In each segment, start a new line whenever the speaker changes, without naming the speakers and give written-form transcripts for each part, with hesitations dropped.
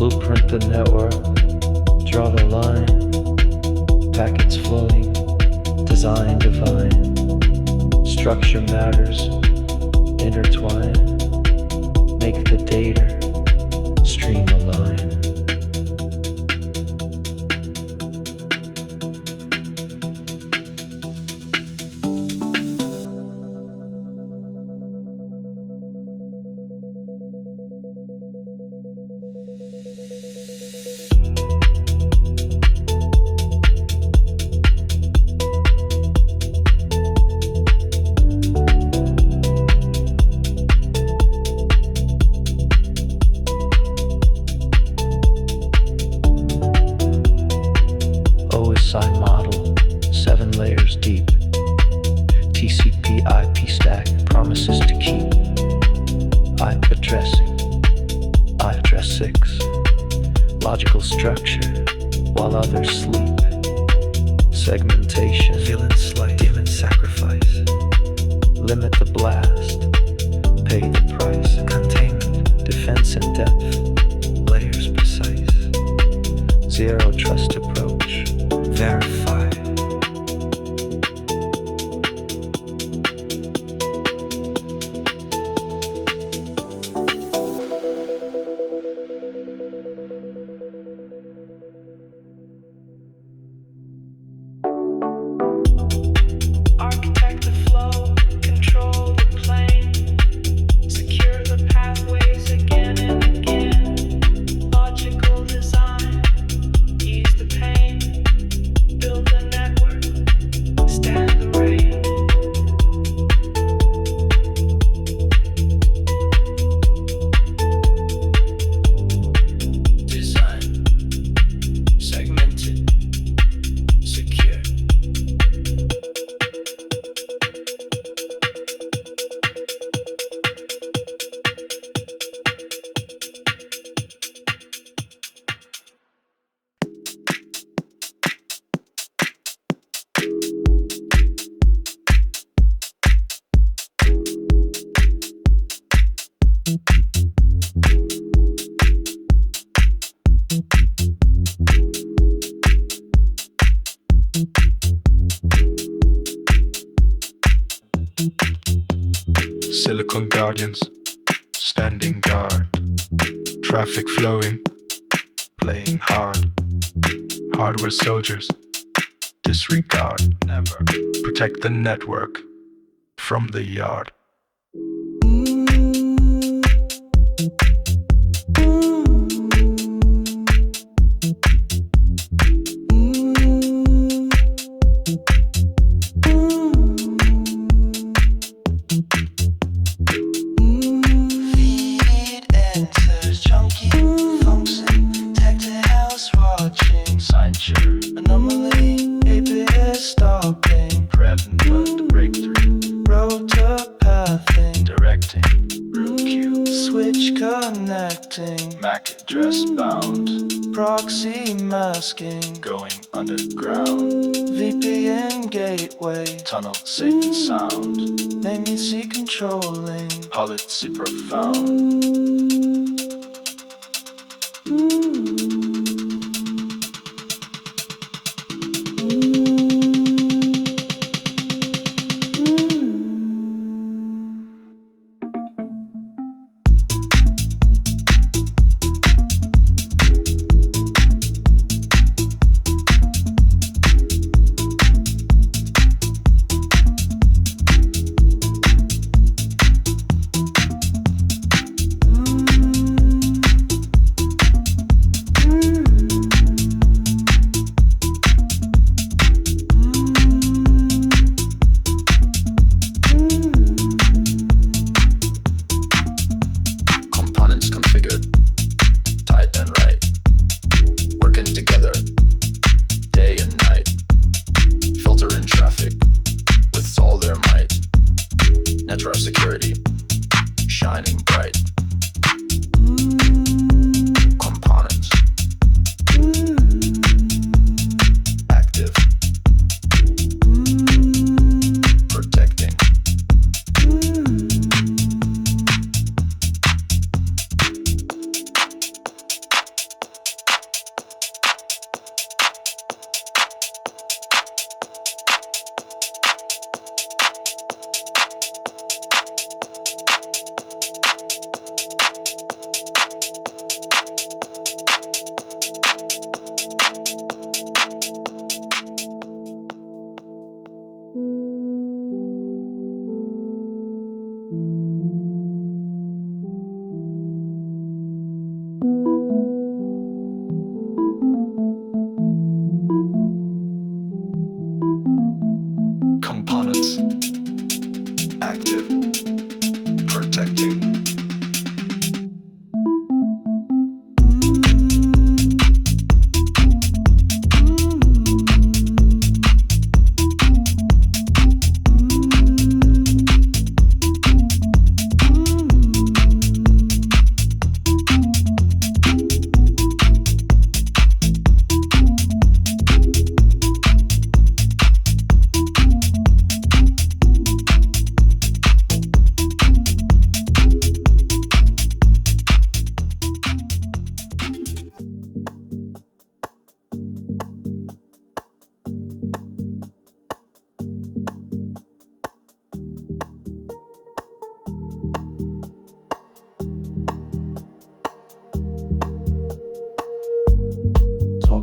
Blueprint the network, draw the line, packets flowing, design divine, structure matters, intertwine, make the data stream align. OSI Model, 7 layers deep. TCP IP stack promises to keep. IP addressing, I address 6. Logical structure while others sleep. Segmentation, villain slight, demon sacrifice. Limit the blast, pay the price. Containment, defense in depth, layers precise. Zero trust approach, verify.
Architect the flow, control the plane, secure the pathways again and again. Logical design, ease the pain, build the network, stand the rain. Design, segmented, secure.
Silicon guardians, standing guard. Traffic flowing, playing hard. Hardware soldiers, disregard. Never protect the network from the yard.
Feed enters chunky function, tech to house watching,
Signature,
anomaly, APS stopping,
prevalent breakthrough,
road to pathing,
directing, root queue,
switch connecting,
MAC address bound,
proxy masking,
going underground,
VPN gateway,
tunnel safe and sound,
name me see controlling.
policy profound.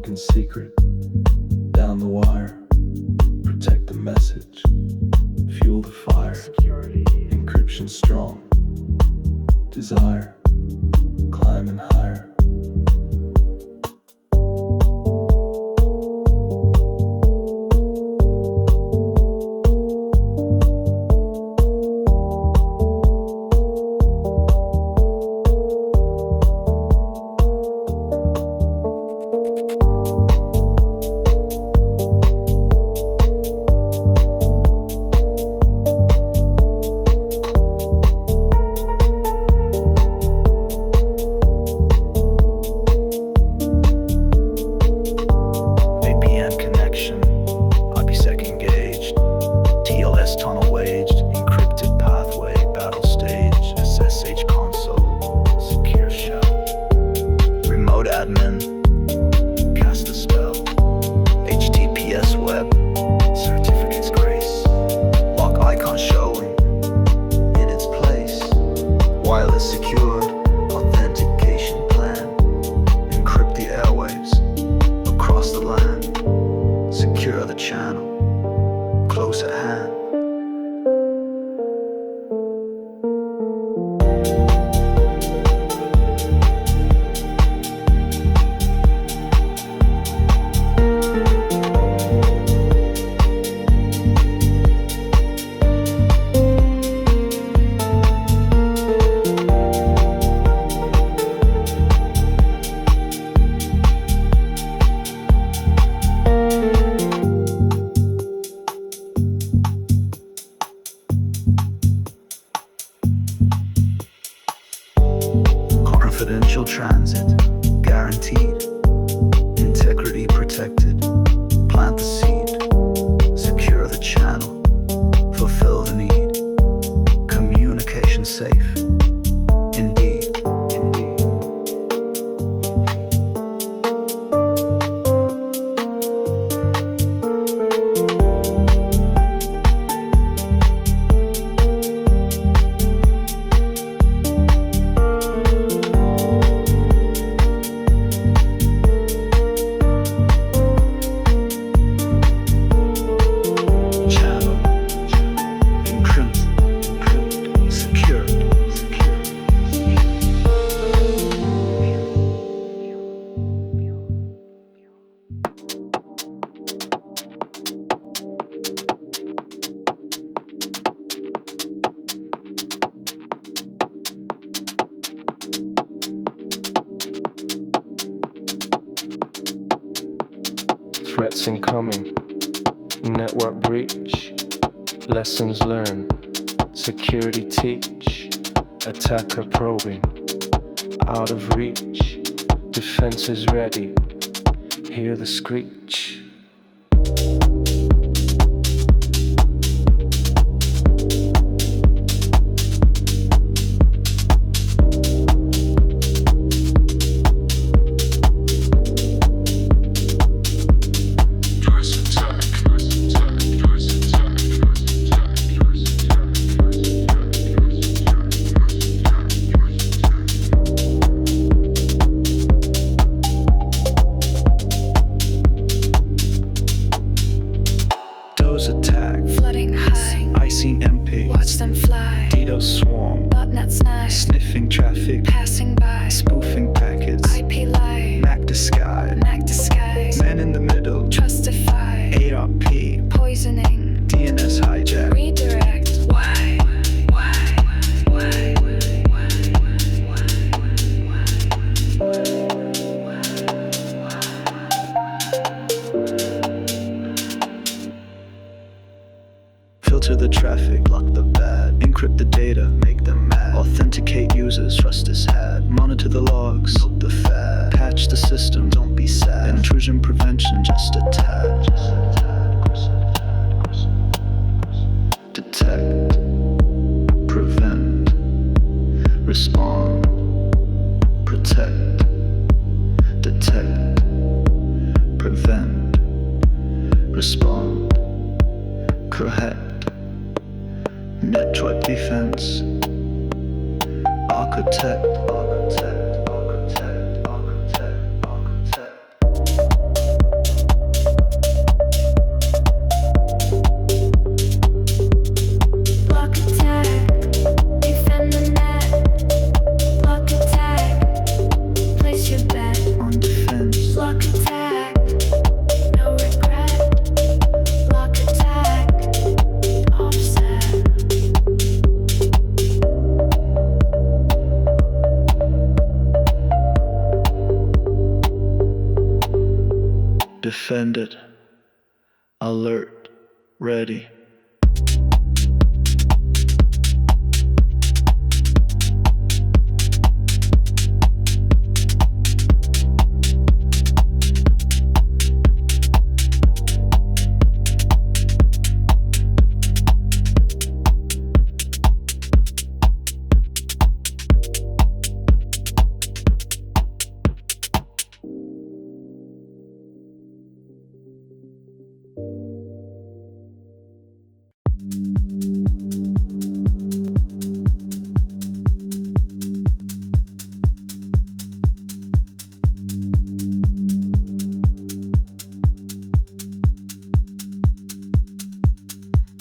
in secret, down the wire, protect the message, fuel the fire, encryption strong, desire, climbing higher.
VPN connection, IPsec engaged, TLS tunnel waged, encrypted pathway, battle stage, SSH console, secure shell, remote admin, cast the spell, HTTPS web, certificates grace, lock icon showing, in its place, wireless secured, authentication plan, encrypt the airwaves, across the land, secure the channel, close at hand. Confidential transit, guaranteed, integrity protected, plant the seed, secure the channel, fulfill the need, communication safe, indeed, indeed. Channel, encrypt, secure.
Threats incoming, network breach, lessons learned, security teach, attacker probing, out of reach, defenses ready, hear the screech. Those attack,
Flooding high,
icy MP,
watch them fly.
DDoS swarm,
Botnets nice,
sniffing traffic,
passing by.
spoofing packets,
IP lie,
Mac disguise,
Mac disguise.
man in the middle,
Trustify,
ARP,
poisoning,
DNS hijack.
redirect. Why?
Filter the traffic, block the bad, encrypt the data, make them mad, authenticate users, trust is had, monitor the logs, milk the fat, patch the system, don't be sad, intrusion prevention, just a tad, detect, prevent, respond, protect, detect, prevent, respond, correct, network defense, architect, architect, architect, architect, architect. defended, alert, ready.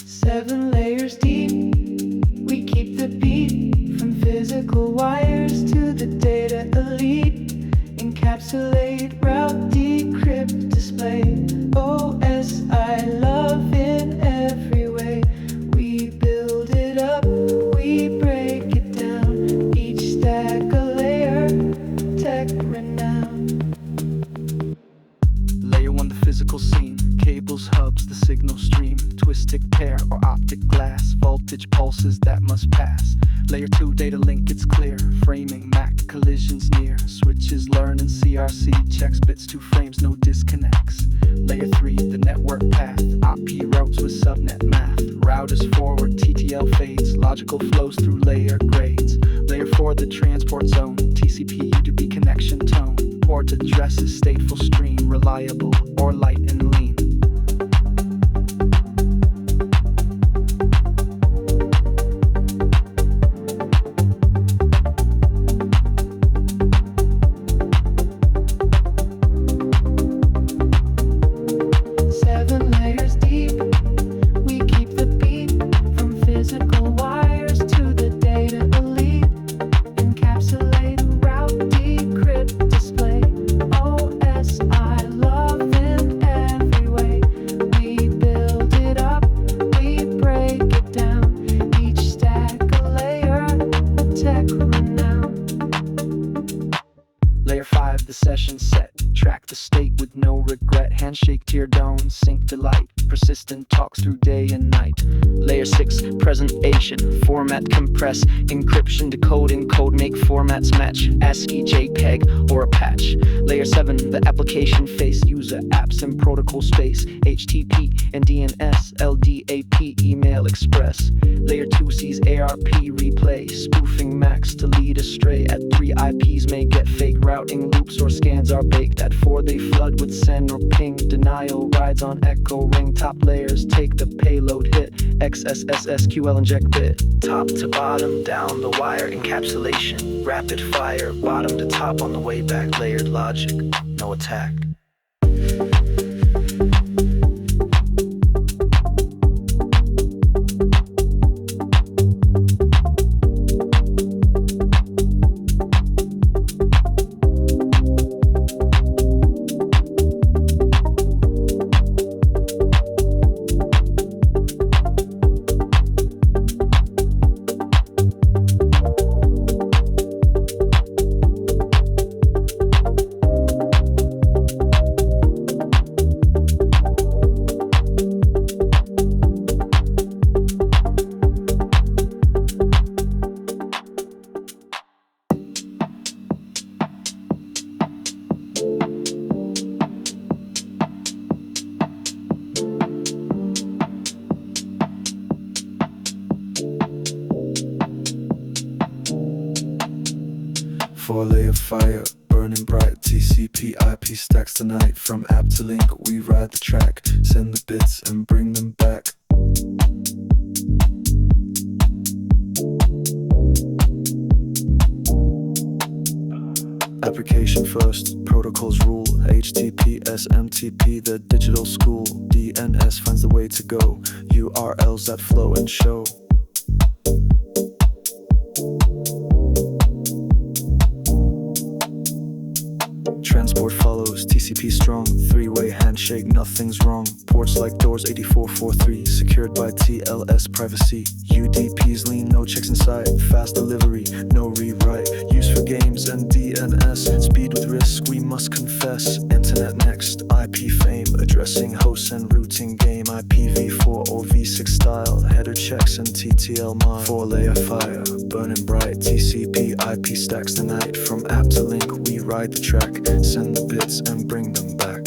Seven layers deep, we keep the beat. From physical wires to the data elite. Encapsulate, route, decrypt, display. OSI love in every way. We build it up, we break it down. Each stack a layer, tech renown.
Layer 1, the physical scene. Cables, hubs, the signal stream. Twisted pair or optic glass. Voltage pulses that must pass. Layer 2, data link, it's clear. Framing, MAC, collisions near. Switches learn and CRC checks bits to frames, no disconnects. Layer 3, the network path. IP routes with subnet math. Routers forward, TTL fades. Logical flows through layer grades. Layer 4, the transport zone. TCP, U2B connection tone. Port addresses, stateful stream. Reliable or light and lean.
Seven layers deep, we keep the beat. From physical wires to the data elite. Encapsulate, route, decrypt, display. OSI love in every way. We build it up, we break it down. Each stack a layer, a tech renown.
Layer 5, the session set. Track the state with no regret. Handshake, tear dome, sync delight. Persistent talks through day and night. Layer 6, presentation. Format compress. Encryption, decoding, code make formats match. ASCII, JPEG, or a patch. Layer 7, the application face. User apps and protocol space. HTTP and DNS, LDAP, email express. Layer 2 sees ARP replay. Spoofing max to lead astray. At 3, IPs may get fake routing loops or scans are baked. At 4, they flood with send or ping. Denial rides on echo ring. Top layers take the payload hit. XSS-SQL inject bit.
Top to bottom, down the wire, encapsulation. Rapid fire, bottom to top on the way back. Layered logic, no attack.
Four-layer fire, burning bright. TCP IP stacks tonight. From app to link, we ride the track. Send the bits and bring them back. Application first, protocols rule. HTTPS, MTP, the digital school. DNS finds the way to go. URLs that flow and show. Transport follows, TCP strong, three-way handshake, nothing's wrong. Ports like doors 8443, secured by TLS privacy. UDPs lean, no checks inside, fast delivery, no rewrite. Used for games and DNS, speed with risk, we must confess. Internet next, IP fame, addressing hosts and routing game. IPv4 or v6 style, header checks and TTL mile. 4-layer fire, burning bright, TCP IP stacks the night. From app to link, we ride the track, send the bits and bring them back.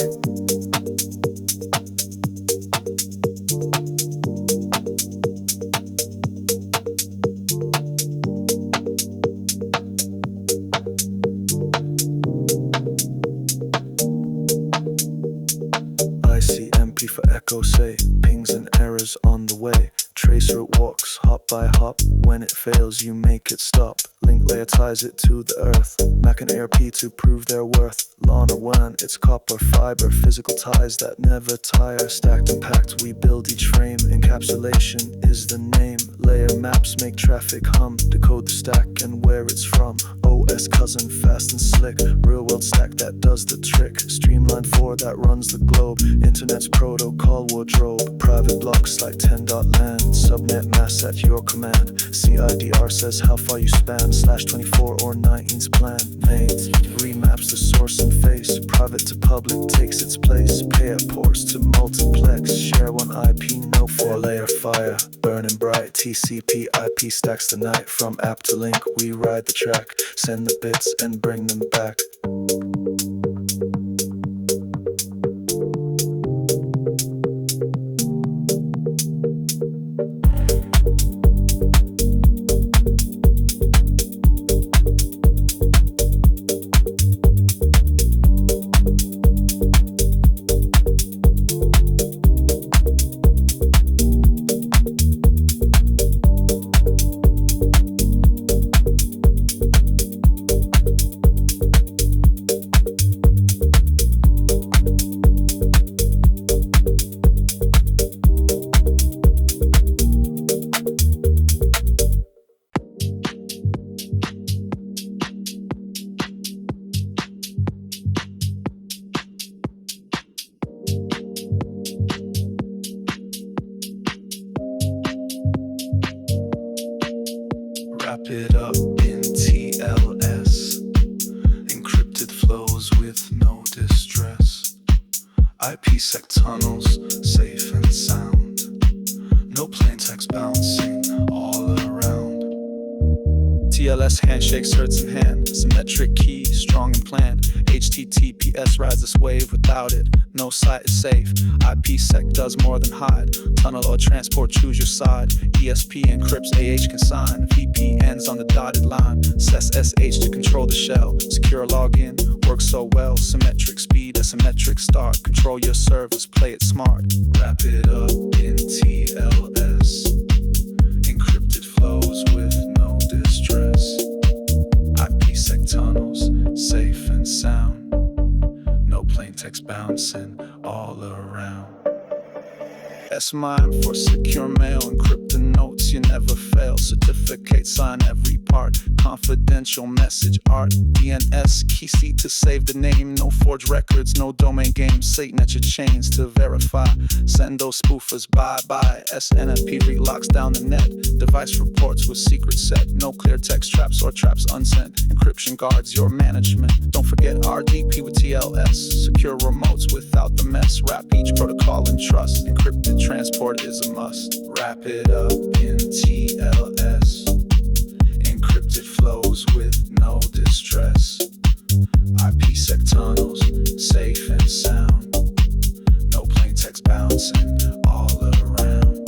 ICMP for echo say, pings and errors on the way. Tracer walks hop by hop, when it fails you make it stop. Link layer ties it to the earth, Mac and ARP to prove their worth. Lana WAN, it's copper fiber, physical ties that never tire. Stacked and packed, we build each frame, encapsulation is the name. Layer maps make traffic hum, decode the stack and where it's from. OS cousin, fast and slick, real world stack that does the trick. Streamline 4 that runs the globe, internet's protocol wardrobe. Private blocks like 10.land, subnet mass at your command. CIDR says how far you span, /24 or 19's plan. Mains remaps the source and face, private to public takes its place. Pair ports to multiplex, share one IP, no 4-layer fire. Burning bright, TCP IP stacks the night. From app to link, we ride the track, send the bits and bring them back. Wrap it up in TLS, encrypted flows with no distress. IPsec tunnels, safe and sound. No plain text bouncing all around. TLS handshake, certs in hand. Symmetric key, strong and planned. HTTPS rides this wave, without it, no site is safe. IPsec does more than hide. Tunnel or transport, choose your side. ESP encrypts, AH can sign. VPNs on the dotted line. SSH to control the shell. Secure login, works so well. Symmetric speed, asymmetric start. Control your servers, play it smart. Wrap it up in TLS. Encrypted flows with no distress. IPsec tunnels, safe and sound. No plain text bouncing all around. S-MIME for secure mail, encrypted notes, you never fail. Certificate, sign every part. Confidential message art. DNS, key seat to save the name. No forged records, no domain games. Satan at your chains to verify. Send those spoofers bye-bye. SNMP relocks down the net. Device reports with secret set. No clear text traps or traps unsent. Encryption guards your management. Don't forget RDP with TLS. Secure remotes without the mess. Wrap each protocol in trust. Encrypted transport is a must. Wrap it up in TLS. Encrypted flows with no distress. IPsec tunnels, safe and sound. No plain text bouncing all around.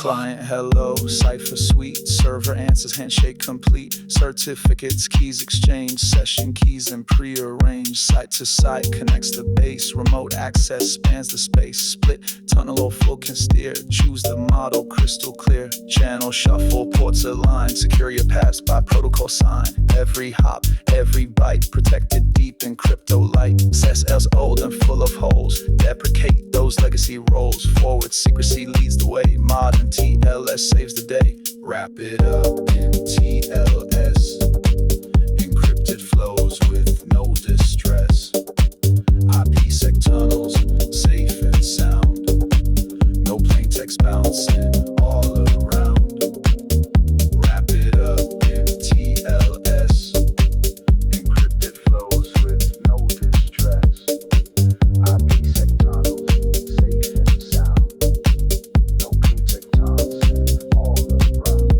Client hello, cipher suite, server answers, handshake complete, certificates, keys exchange, session keys and prearranged, site to site connects the base, remote access spans the space, split, tunnel or full can steer, choose the model crystal clear, channel shuffle, ports align, secure your paths by protocol sign, every hop, every byte, protected deep in crypto light, SSL's old and full of holes, deprecate those legacy roles, forward secrecy leads the way, modern TLS saves the day. Wrap it up in TLS. Encrypted flows with no distress. IPsec tunnels, safe and sound. No plain text bouncing all around. Wrap it up in TLS. Encrypted flows with no distress. IPsec tunnels, safe and sound. No plain text bouncing all around.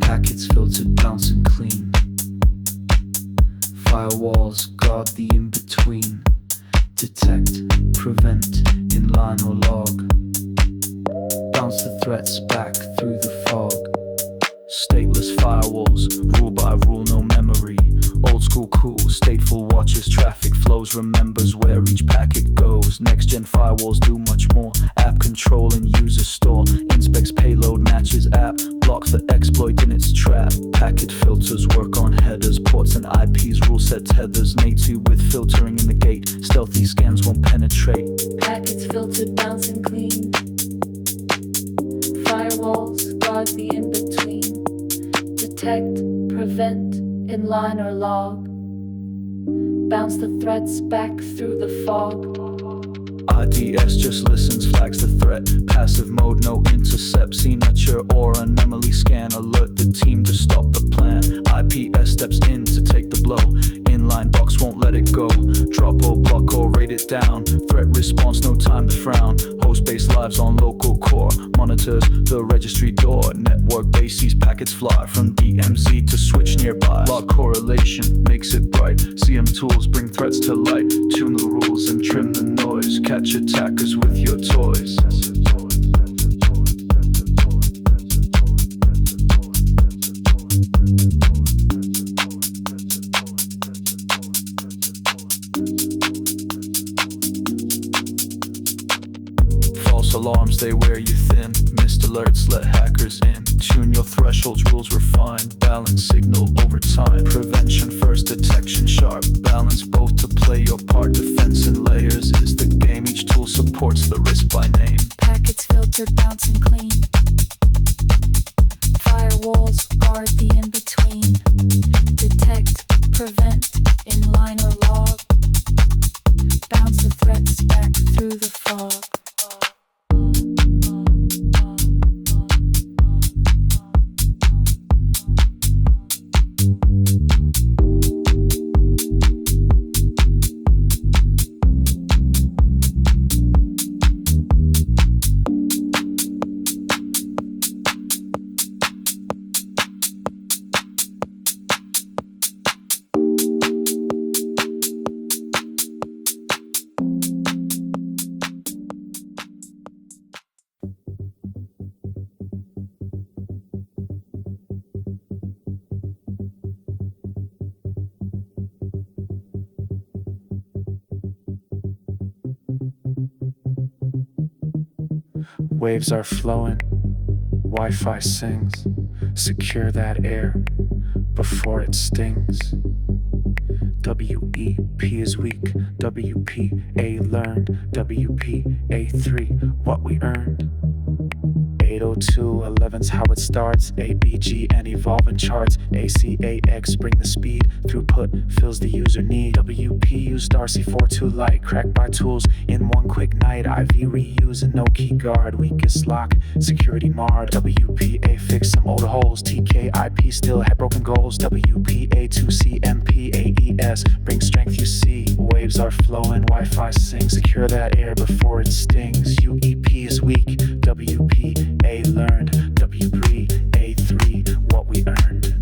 Packets filtered, bouncing clean. Firewalls guard the in-between. Detect, prevent, inline or log. Bounce the threats back through the fog. Stateless firewalls, rule by rule, no memory. Old school cool, stateful watches, traffic flows, remembers where each packet goes. Next gen firewalls do much more. App control and user store. Inspects payload, matches app. Blocks the exploit in its trap. Packet filters work on headers, ports and IPs, rule set tethers. native with filtering in the gate. Stealthy scams won't penetrate.
Packets filtered, bouncing clean. Firewalls guard the in-between. Detect, prevent, inline or log. Bounce the threats back through the fog.
IDS just listens, flags the threat. Passive mode, no intercept. Signature or anomaly scan. Alert the team to stop the plan. IPS steps in to take the blow. Inline box won't let it go. Drop or block or raid it down. Threat response, no time to frown. Host base lives on local core. Monitors the registry door. Network base sees packets fly from DMZ to switch nearby. Log correlation makes it bright. CM tools bring threats to light. Tune the rules and trim the noise. Catch attackers with your toys. False alarms, they wear you thin. Missed alerts, let hackers in. Tune your thresholds, rules refined. Balance signal over time. Prevention first, detection sharp. Balance both to play your part. Defense and layers is the game. Each tool supports the risk by name.
Packets filtered, bouncing clean. Firewalls guard the in-between. Detect, prevent, inline or log. Bounce the threats back through the fog.
Waves are flowing, Wi-Fi sings. Secure that air before it stings. WEP is weak, WPA learned, WPA3 what we earned. 802.11's how it starts. ABG and evolving charts. ACAX bring the speed. Throughput fills the user need. WP used RC42 Lite. Cracked by tools in one quick night. IV reuse and no key guard. Weakest lock. Security marred. WPA fixed some old holes. TKIP still had broken goals. WPA2 CMP AES bring strength you see. Waves are flowing. Wi-Fi sing. Secure that air before it stings. UEP is weak. WPA learned, W3A3 what we earned.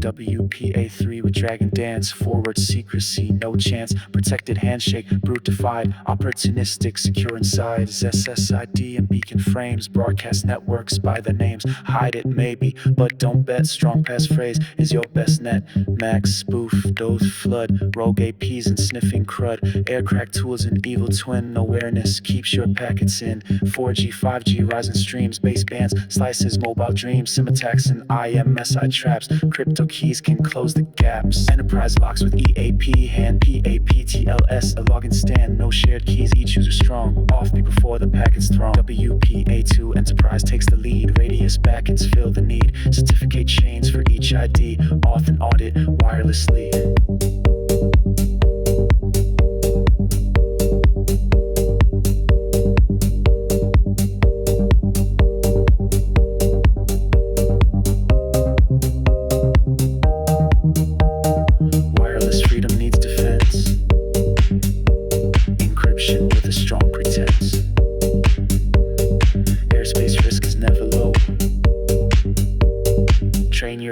WPA3 with Dragon Dance, forward secrecy, no chance, protected handshake, brutified, opportunistic, secure inside, SSID and beacon frames, broadcast networks by the names, hide it maybe, but don't bet, strong passphrase is your best net, max, spoof, dose, flood, rogue APs and sniffing crud, aircrack tools and evil twin, awareness keeps your packets in, 4G, 5G, rising streams, basebands, slices, mobile dreams, sim attacks and IMSI traps, crypto keys can close the gaps. Enterprise locks with EAP, hand PAPTLS, a login stand, no shared keys, each user strong. Off before the packet's thrown. WPA2 Enterprise takes the lead. Radius backends fill the need. Certificate chains for each ID. Auth and audit wirelessly.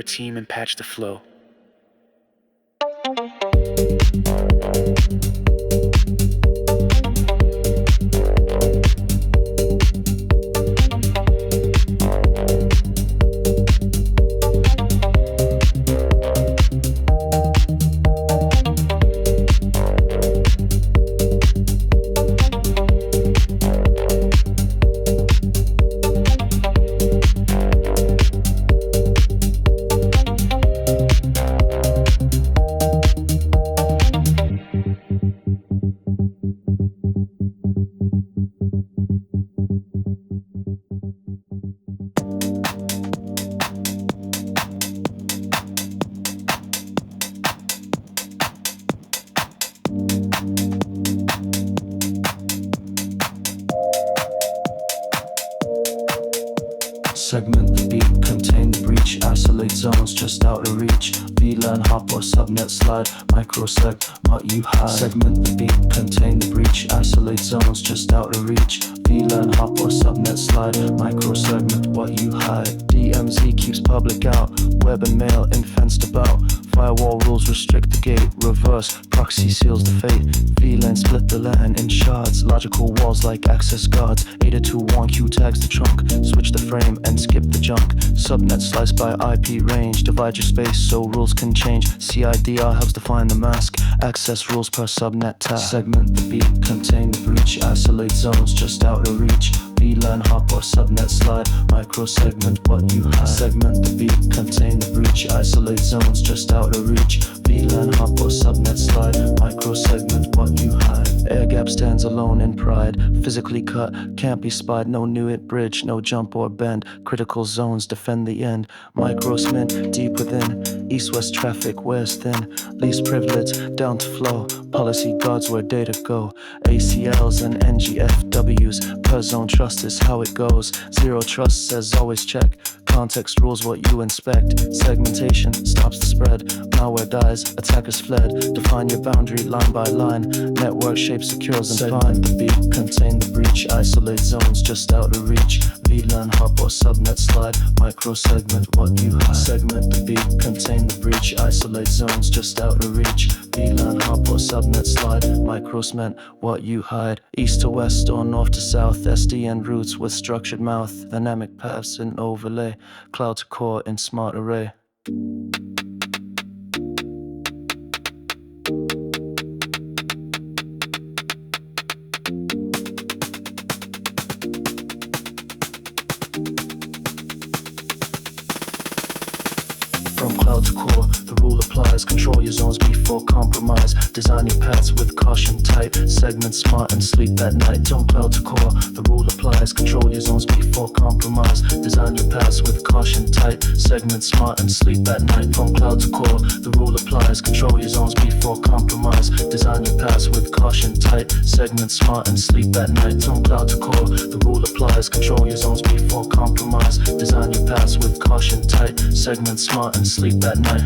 Team and patch the flow.
Segment the beat, contain the breach, isolate zones just out of reach. VLAN hop or subnet slide, microsec, what you hide. Segment the beat, contain the breach, isolate zones just out of reach. VLAN hop or subnet slide, microsegment, what you hide. DMZ keeps public out, web and mail in fenced about. Firewall rules restrict the gate, reverse, proxy seals the fate. VLAN split the LAN in shards, logical walls like access guards. 802.1 Q tags the trunk, switch the frame and skip the junk. Subnet sliced by IP range, divide your space so rules can change. CIDR helps define the mask, access rules per subnet task. Segment the beat, contain the breach, isolate zones just out of reach. VLAN hop or subnet slide, microsegment what you hide. Segment the beat, contain the breach, isolate zones just out of reach. VLAN hop or subnet slide, microsegment what you hide. Air gap stands alone in pride, physically cut, can't be spied. No Newitt bridge, no jump or bend. Critical zones defend the end. Microsmint deep within, east-west traffic wears thin. Least privilege down to flow, policy guards where data go. ACLs and NGFWs, per zone trust is how it goes. Zero trust says always check, context rules what you inspect. Segmentation stops the spread, malware dies, attackers fled. Define your boundary line by line, network shape secures and find the beat, contain the breach, isolate zones just out of reach. VLAN hop or subnet slide, microsegment what you hide. Segment the beat, contain the breach, isolate zones just out of reach. VLAN hop or subnet slide, microsegment what you hide. East to west or north to south, SDN routes with structured mouth, dynamic paths in overlay, cloud to core in smart array. cloud to core, the rule applies. Control your zones before compromise. Design your paths with caution tight. Segment smart and sleep at night. From cloud to core, the rule applies. Control your zones before compromise. Design your paths with caution tight. Segment smart and sleep at night. From cloud to core, the rule applies. Control your zones before compromise. Design your paths with caution tight. Segment smart and sleep at night. From cloud to core, the rule applies. Control your zones before compromise. Design your paths with caution tight. Segment smart and sleep at night.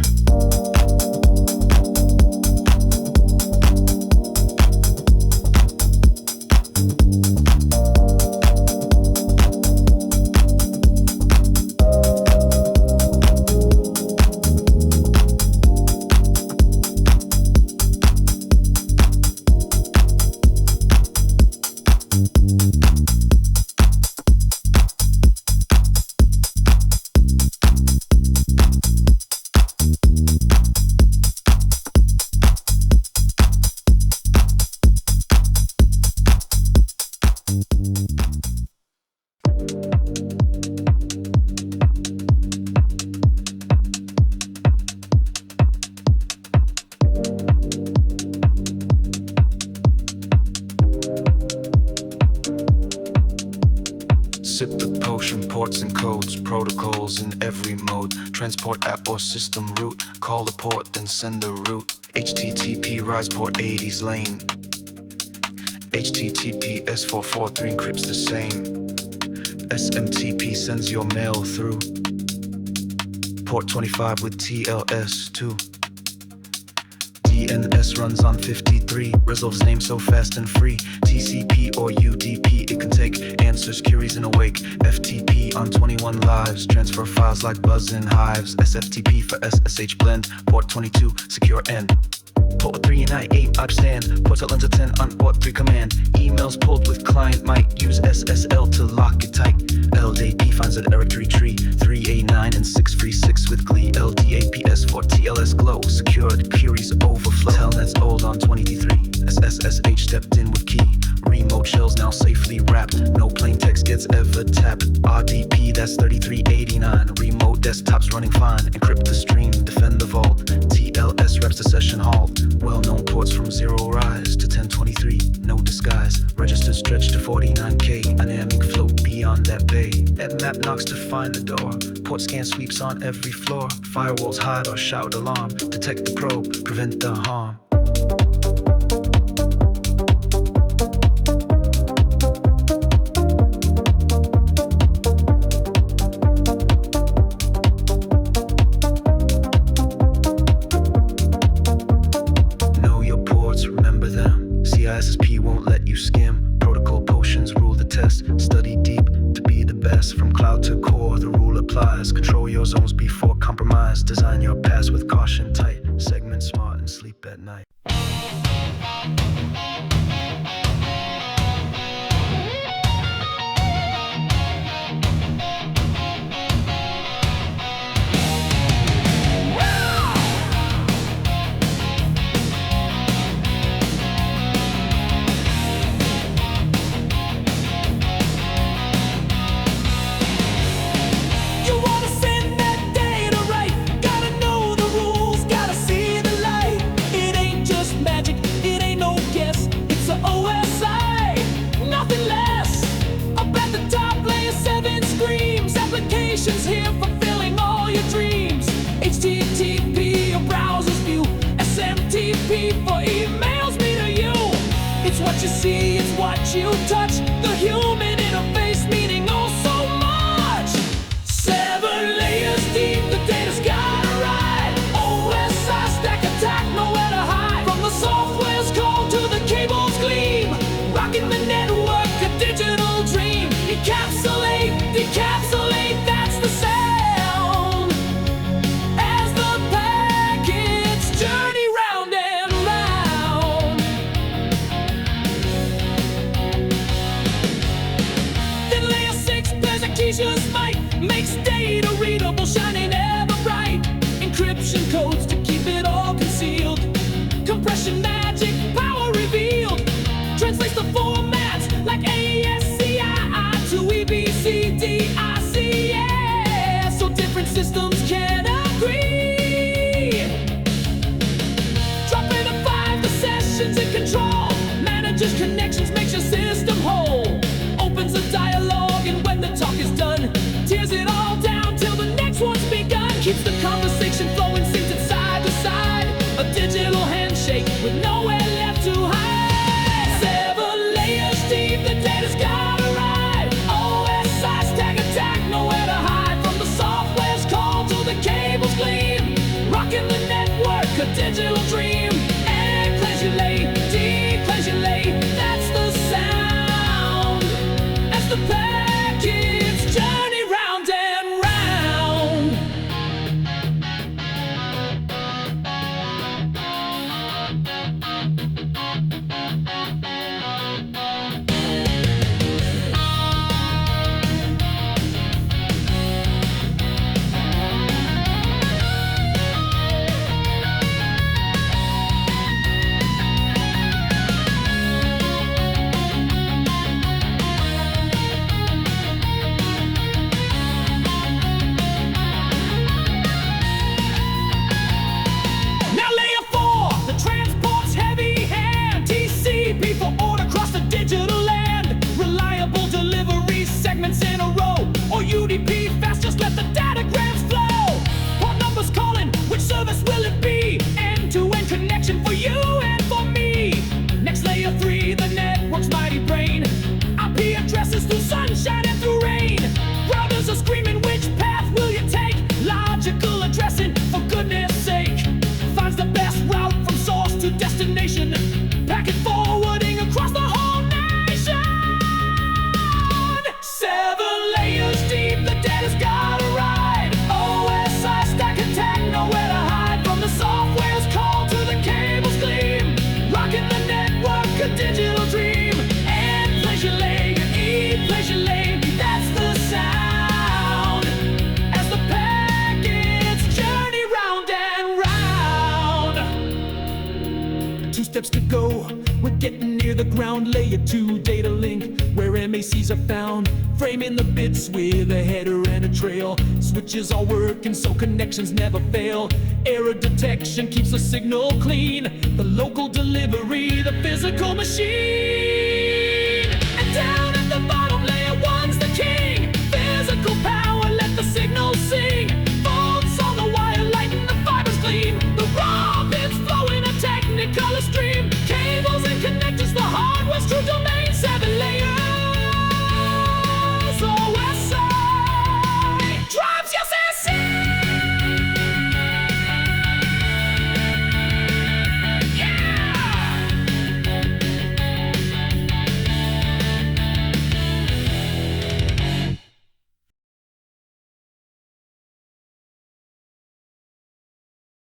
Sip the potion, ports and codes, protocols in every mode. Transport app or system root, call the port, then send the route. HTTP rise port 80s lane. HTTPS 443 encrypts the same. SMTP sends your mail through. Port 25 with TLS2. DNS runs on 53, resolves name so fast and free. TCP or UDP, it can take answers, queries in awake. FTP on 21 lives, transfer files like buzz in hives. SFTP for SSH blend, port 22, secure end. Port 3 and I8 IPsec, port lens a 10 on port 3 command. Emails pulled with client might use SSL to lock it tight. LDAP finds a directory tree, 3A9 and 636 with GLI. LDAPS for TLS glow, secured queries overflow. Telnet's old on 23, SSH stepped in with key. Remote shells now safely wrapped, no plain text gets ever tapped. RDP that's 3389, remote desktops running fine. Encrypt the stream, defend the vault. TLS reps the session halt. Well-known ports from 0 rise to 1023, no disguise. Register stretch to 49K, dynamic float beyond that bay. Nmap knocks to find the door, port scan sweeps on every floor. Firewalls hide or shout alarm, detect the probe, prevent the harm. CISSP won't let you skim. Protocol potions rule the test. Study deep to be the best. From cloud to core, the rule applies. Control your zones before compromise. Design your paths with caution tight. Segment smart and sleep at night.
Here fulfilling all your dreams. HTTP your browser's view. SMTP for emails me to you. It's what you see, it's what you touch. The human interface meaning oh so much. 7 layers deep, the data's gotta ride. OSI stack attack, nowhere to hide. From the software's call to the cable's gleam. Rocking the network, a digital dream. Encapsulate, decapsulate, that's the sound. As the packets journey round and round. Then layer 6 persecutions might makes data readable, shining ever bright. Encryption codes to keep it all concealed. Compression magic, power revealed. Translates the formats like ASCII to EBCDIC. So different systems can agree.
Just connections makes your system whole. Opens a dialogue, and when the talk is done, tears it all down till the next one's begun. Keeps the conversation flowing, syncs it side to side. A digital handshake with nowhere left to hide. 7 layers deep, the data's gotta ride. OSI stack attack, nowhere to hide. From the software's call to the cable's gleam, rocking the network, a digital dream. Encapsulate, decapsulate, that's the sound. As the packets journey round and round. Now layer 4, the transport's heavy hand. TCP for order across the digital land. Reliable delivery segments in a row. Or UDP fast, just let the datagrams flow. Port numbers calling, which service will it be? End-to-end connection for you and for me. Next layer 3, the network's mighty brain. IP addresses through sunshine and through rain. Routers are screaming, which path will you take? Logical addressing, for goodness sake. Finds the best route from source to destination. Packet forwarding across the whole nation. 7 layers deep, the data's gotta ride. OSI stack attack, nowhere to hide. From the software's call to the cable's gleam, rocking the network, a digital dream. And pleasure lay, pleasure lay, that's the sound. As the packets journey round and round. 2 steps to go, we're getting near the ground. Layer 2 data link, where MACs are found. Framing the bits with a header and a trail. Switches all working so connections never fail. Error detection keeps the signal clean. The local delivery, the physical machine.